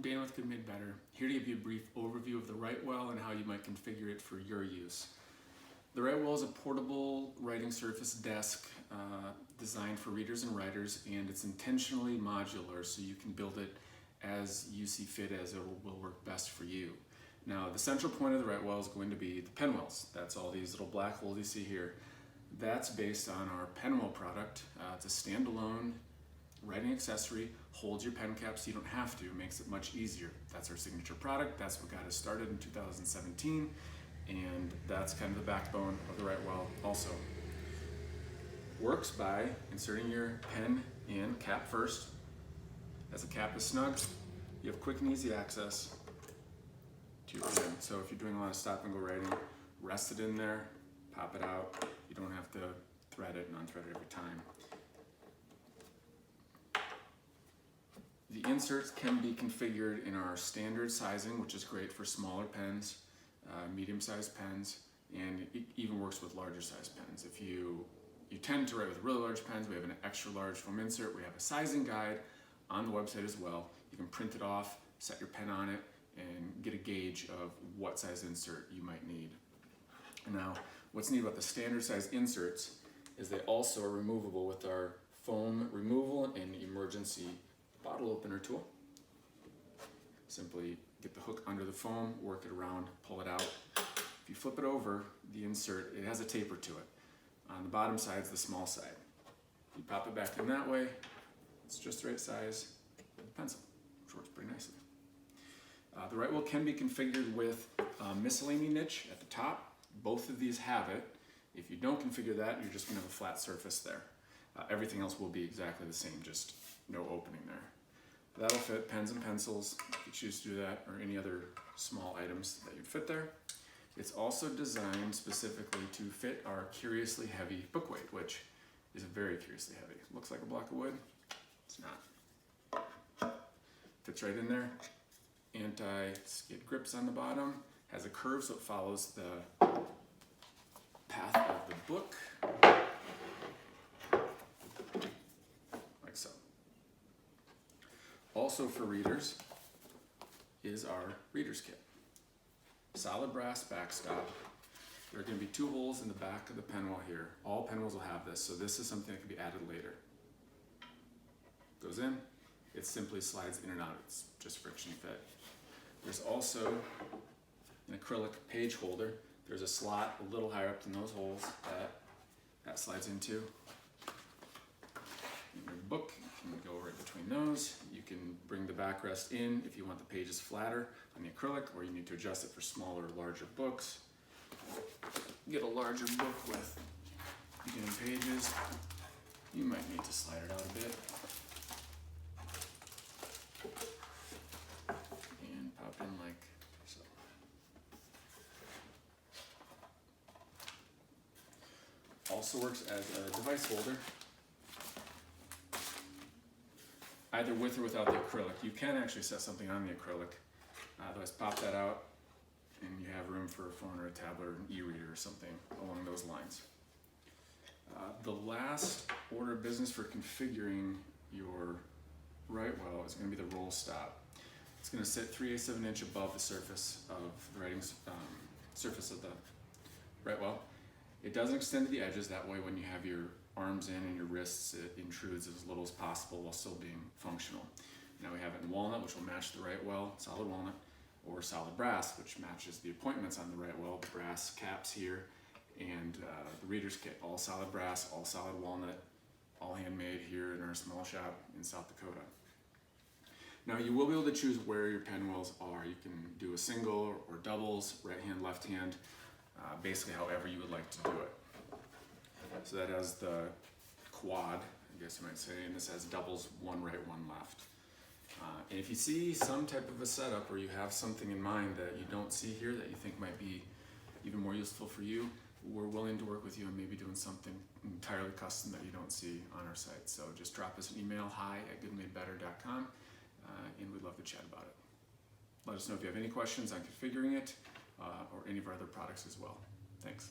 Dan with Good Made Better, here to give you a brief overview of the Writewell and how you might configure it for your use. The Writewell is a portable writing surface desk designed for readers and writers, and it's intentionally modular so you can build it as you see fit, as it will work best for you. Now, the central point of the Writewell is going to be the Penwells. That's all these little black holes you see here. That's based on our Penwell product. It's a standalone writing accessory, holds your pen cap so you don't have to, makes it much easier. That's our signature product. That's what got us started in 2017, and that's kind of the backbone of the Writewell also. Works by inserting your pen in cap first. As the cap is snug, you have quick and easy access to your pen. So if you're doing a lot of stop and go writing, rest it in there, pop it out. You don't have to thread it and unthread it every time. The inserts can be configured in our standard sizing, which is great for smaller pens, medium-sized pens, and it even works with larger size pens. If you tend to write with really large pens, we have an extra large foam insert. We have a sizing guide on the website as well. You can print it off, set your pen on it, and get a gauge of what size insert you might need. Now, what's neat about the standard size inserts is they also are removable with our foam removal and emergency bottle opener tool. Simply get the hook under the foam, work it around, pull it out. If you flip it over, the insert, it has a taper to it. On the bottom side is the small side. You pop it back in that way, it's just the right size with a pencil, which works pretty nicely. The Writewell can be configured with Miscellany Niche at the top. Both of these have it. If you don't configure that, you're just going to have a flat surface there. Everything else will be exactly the same, just no opening there. That'll fit pens and pencils, if you choose to do that, or any other small items that you'd fit there. It's also designed specifically to fit our curiously heavy book weight, which is very curiously heavy. Looks like a block of wood, it's not. Fits right in there. Anti-skid grips on the bottom, has a curve so it follows the path of the book, like so. Also for readers is our reader's kit. Solid brass backstop. There are going to be 2 holes in the back of the Penwell here. All Penwells will have this, so this is something that can be added later. Goes in, it simply slides in and out. It's just friction fit. There's also an acrylic page holder. There's a slot a little higher up than those holes that slides into. In your book, you can go right between those. You can bring the backrest in if you want the pages flatter on the acrylic, or you need to adjust it for smaller or larger books. Get a larger book with beginning pages. You might need to slide it out a bit. And pop in like so. Also works as a device holder, either with or without the acrylic. You can actually set something on the acrylic. Otherwise, pop that out and you have room for a phone or a tablet or an e-reader or something along those lines. The last order of business for configuring your Writewell is going to be the roll stop. It's going to sit 3/8 of an inch above the surface of the writing surface of the Writewell. It doesn't extend to the edges. That way, when you have your arms in and your wrists, it intrudes as little as possible while still being functional. Now we have it in walnut, which will match the Writewell, solid walnut, or solid brass, which matches the appointments on the Writewell, the brass caps here, and the reader's kit, all solid brass, all solid walnut, all handmade here in our small shop in South Dakota. Now you will be able to choose where your Penwells are. You can do a single or doubles, right hand, left hand, basically however you would like to do it. So that has the quad, I guess you might say, and this has doubles, 1 right, 1 left. And if you see some type of a setup or you have something in mind that you don't see here that you think might be even more useful for you, we're willing to work with you on maybe doing something entirely custom that you don't see on our site. So just drop us an email, hi@goodmadebetter.com, and we'd love to chat about it. Let us know if you have any questions on configuring it or any of our other products as well. Thanks.